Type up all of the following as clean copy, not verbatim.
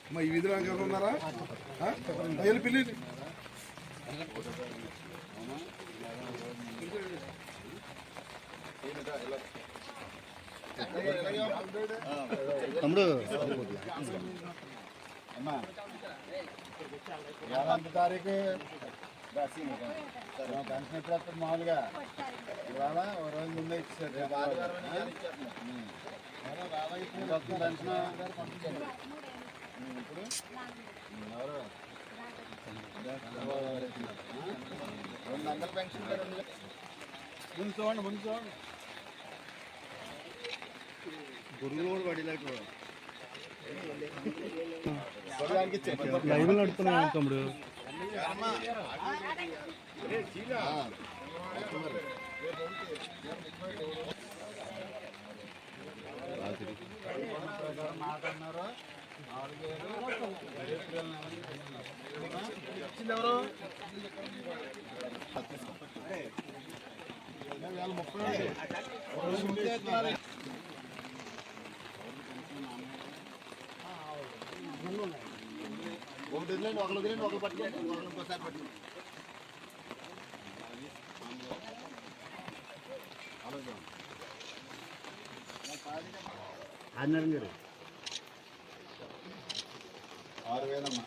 అమ్మా ఈ వీధిలో ఎవరు ఉన్నారా? వెళ్ళి పిల్లి తమ్ముడు అమ్మా 8 తారీఖు పెన్షన్ ఎప్పుడు మామూలుగా ఇవాళ ఓ రోజు ముందే ఇచ్చారు. పెన్షన్ ఇప్పుడు ఎవరు 200 పెన్షన్ ముందు చూడండి గురువులు కూడా పడేలాగా లైవ్ నడుపుతున్నాను తమ్ముడు. మాట్లాడినారు 4,030 ఒకరు పట్టుకోండి ఒకసారి పట్టుకోండి. ఆదినారాయణ గారు 6,000 అమ్మా.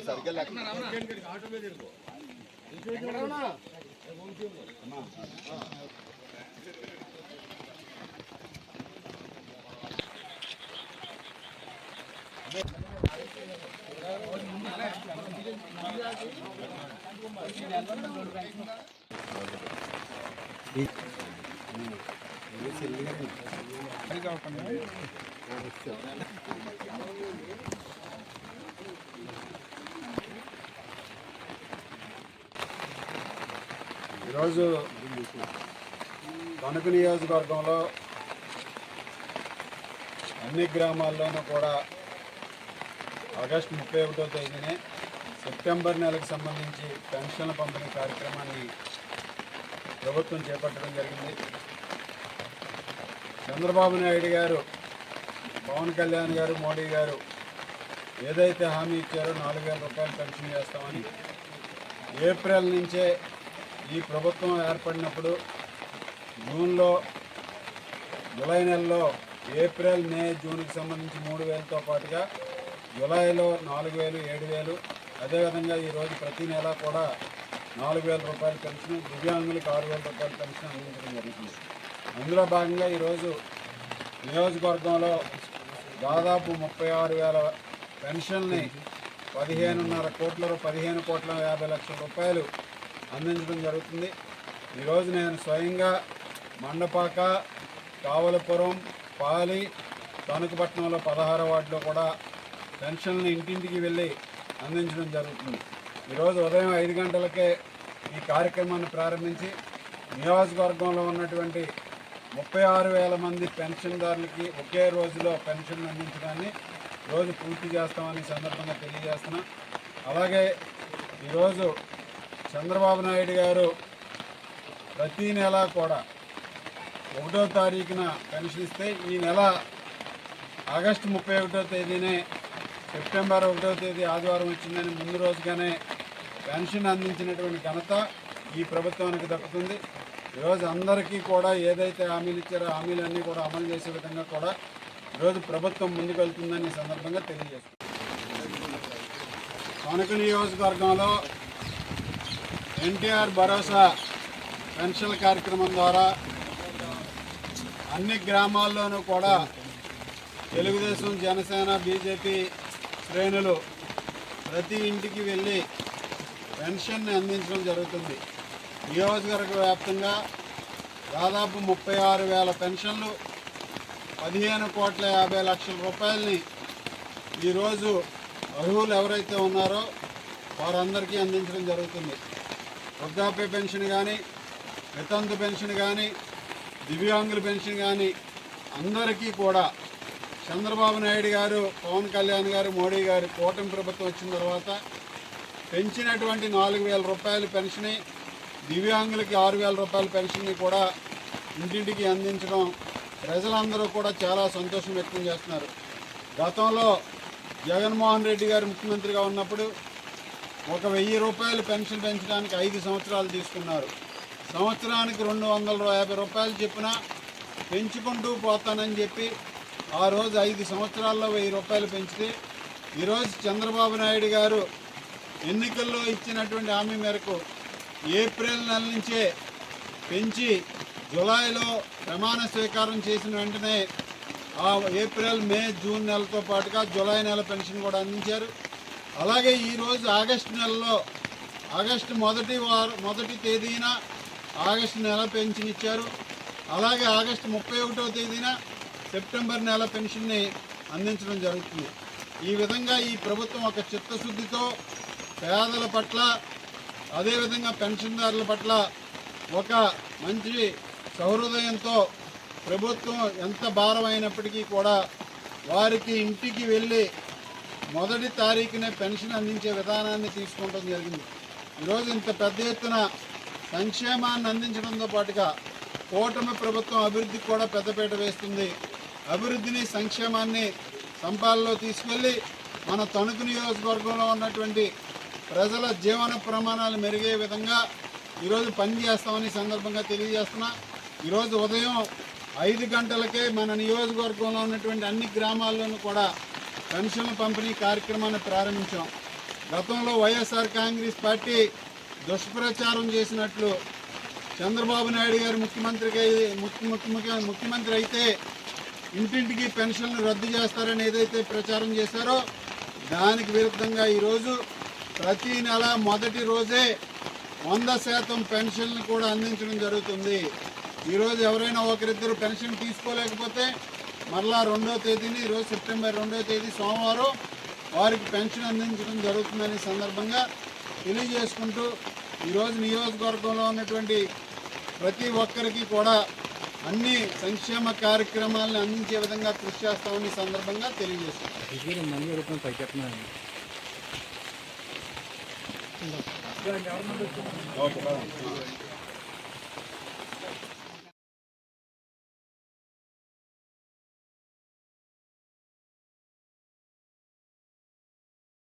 సరిగ్గా ఈరోజు తణుకు నియోజకవర్గంలో అన్ని గ్రామాల్లోనూ కూడా ఆగస్టు 31వ తేదీనే సెప్టెంబర్ నెలకు సంబంధించి పెన్షన్ల పంపిణీ కార్యక్రమాన్ని ప్రభుత్వం చేపట్టడం జరిగింది. చంద్రబాబు నాయుడు గారు, పవన్ కళ్యాణ్ గారు, మోడీ గారు ఏదైతే హామీ ఇచ్చారో 4,000 రూపాయలు పెన్షన్ చేస్తామని ఏప్రిల్ నుంచే ఈ ప్రభుత్వం ఏర్పడినప్పుడు జూన్లో, జూలై నెలలో ఏప్రిల్, మే, జూన్కి సంబంధించి 3,000తో పాటుగా జూలైలో 4,000, 7,000 అదేవిధంగా ఈరోజు ప్రతి నెల కూడా 4,000 రూపాయల పెన్షన్, దివ్యాంగులకు 6,000 రూపాయల పెన్షన్ అందించడం జరుగుతుంది. అందులో భాగంగా ఈరోజు నియోజకవర్గంలో దాదాపు 36,000 పెన్షన్ని 15.5 కోట్ల 15,50 లక్షల రూపాయలు అందించడం జరుగుతుంది. ఈరోజు నేను స్వయంగా మండపాక, కావలపురం, పాలి, తణుకుపట్నంలో 16వ వార్డులో కూడా పెన్షన్లు ఇంటింటికి వెళ్ళి అందించడం జరుగుతుంది. ఈరోజు ఉదయం 5 గంటలకే ఈ కార్యక్రమాన్ని ప్రారంభించి నియోజకవర్గంలో ఉన్నటువంటి 36,000 మంది పెన్షన్దారులకి ఒకే రోజులో పెన్షన్ అందించడాన్ని రోజు పూర్తి చేస్తామని సందర్భంగా తెలియజేస్తున్నాం. అలాగే ఈరోజు చంద్రబాబు నాయుడు గారు ప్రతి నెల కూడా 1వ తారీఖున పెన్షన్ ఇస్తే ఈ నెల ఆగస్టు 31వ తేదీనే సెప్టెంబర్ 1వ తేదీ ఆదివారం వచ్చిందని ముందు రోజుగానే పెన్షన్ అందించినటువంటి ఘనత ఈ ప్రభుత్వానికి దక్కుతుంది. ఈరోజు అందరికీ కూడా ఏదైతే హామీలు ఇచ్చారో హామీలన్నీ కూడా అమలు చేసే విధంగా కూడా ఈరోజు ప్రభుత్వం ముందుకు వెళ్తుందని ఈ సందర్భంగా తెలియజేస్తుంది. తణుకు నియోజకవర్గంలో ఎన్టీఆర్ భరోసా పెన్షన్ కార్యక్రమం ద్వారా అన్ని గ్రామాల్లోనూ కూడా తెలుగుదేశం, జనసేన, బీజేపీ శ్రేణులు ప్రతి ఇంటికి వెళ్ళి పెన్షన్ని అందించడం జరుగుతుంది. నియోజకవర్గ వ్యాప్తంగా దాదాపు 36,000 పెన్షన్లు, 15,50 లక్షల రూపాయలని ఈరోజు అర్హులు ఎవరైతే ఉన్నారో వారందరికీ అందించడం జరుగుతుంది. వృద్ధాప్య పెన్షన్ కానీ, వితంతు పెన్షన్ కానీ, దివ్యాంగుల పెన్షన్ కానీ అందరికీ కూడా చంద్రబాబు నాయుడు గారు, పవన్ కళ్యాణ్ గారు, మోడీ గారు కూటమి ప్రభుత్వం వచ్చిన తర్వాత పెంచినటువంటి 4,000 రూపాయల పెన్షన్, దివ్యాంగులకి 6,000 రూపాయల పెన్షన్ని కూడా ఇంటింటికి అందించడం ప్రజలందరూ కూడా చాలా సంతోషం వ్యక్తం చేస్తున్నారు. గతంలో జగన్మోహన్ రెడ్డి గారు ముఖ్యమంత్రిగా ఉన్నప్పుడు 1,000 రూపాయలు పెన్షన్ పెంచడానికి 5 సంవత్సరాలు తీసుకున్నారు. సంవత్సరానికి 250 రూపాయలు చొప్పున పెంచుకుంటూ పోతానని చెప్పి ఆ రోజు 5 సంవత్సరాల్లో 1000 రూపాయలు పెంచితే ఈరోజు చంద్రబాబు నాయుడు గారు ఎన్నికల్లో ఇచ్చినటువంటి హామీ మేరకు ఏప్రిల్ నెల నుంచే పెంచి జూలైలో ప్రమాణ స్వీకారం చేసిన వెంటనే ఆ ఏప్రిల్, మే, జూన్ నెలతో పాటుగా జూలై నెల పెన్షన్ కూడా అందించారు. అలాగే ఈరోజు ఆగస్టు నెలలో ఆగస్టు మొదటి తేదీన ఆగస్టు నెల పెన్షన్ ఇచ్చారు. అలాగే ఆగస్టు 31వ తేదీన సెప్టెంబర్ నెల పెన్షన్ని అందించడం జరుగుతుంది. ఈ విధంగా ఈ ప్రభుత్వం ఒక చిత్తశుద్ధితో పేదల పట్ల, అదేవిధంగా పెన్షన్దారుల పట్ల ఒక మంచి సహృదయంతో ప్రభుత్వం ఎంత భారమైనప్పటికీ కూడా వారికి ఇంటికి వెళ్ళి మొదటి తారీఖునే పెన్షన్ అందించే విధానాన్ని తీసుకోవడం జరిగింది. ఈరోజు ఇంత పెద్ద ఎత్తున సంక్షేమాన్ని అందించడంతో పాటుగా కూటమి ప్రభుత్వం అభివృద్ధికి కూడా పెద్దపీట వేస్తుంది. అభివృద్ధిని, సంక్షేమాన్ని సంపాదనలో తీసుకెళ్ళి మన తణుకు నియోజకవర్గంలో ఉన్నటువంటి ప్రజల జీవన ప్రమాణాలు మెరుగే విధంగా ఈరోజు పనిచేస్తామని సందర్భంగా తెలియజేస్తున్నా. ఈరోజు ఉదయం 5 గంటలకే మన నియోజకవర్గంలో ఉన్నటువంటి అన్ని గ్రామాల్లోనూ కూడా పెన్షన్ల పంపిణీ కార్యక్రమాన్ని ప్రారంభించాం. గతంలో వైఎస్ఆర్ కాంగ్రెస్ పార్టీ దుష్ప్రచారం చేసినట్లు చంద్రబాబు నాయుడు గారు ముఖ్యమంత్రి అయితే ఇంటింటికి పెన్షన్లు రద్దు చేస్తారని ఏదైతే ప్రచారం చేశారో దానికి విరుద్ధంగా ఈరోజు ప్రతి నెల మొదటి రోజే 100% పెన్షన్లు కూడా అందించడం జరుగుతుంది. ఈరోజు ఎవరైనా ఒకరిద్దరు పెన్షన్ తీసుకోలేకపోతే మరలా 2వ తేదీని, ఈరోజు సెప్టెంబర్ 2వ తేదీ సోమవారం వారికి పెన్షన్ అందించడం జరుగుతుందని సందర్భంగా తెలియజేసుకుంటూ ఈరోజు నియోజకవర్గంలో ఉన్నటువంటి ప్రతి ఒక్కరికి కూడా అన్ని సంక్షేమ కార్యక్రమాలను అందించే విధంగా కృషి చేస్తామని సందర్భంగా తెలియజేస్తాం.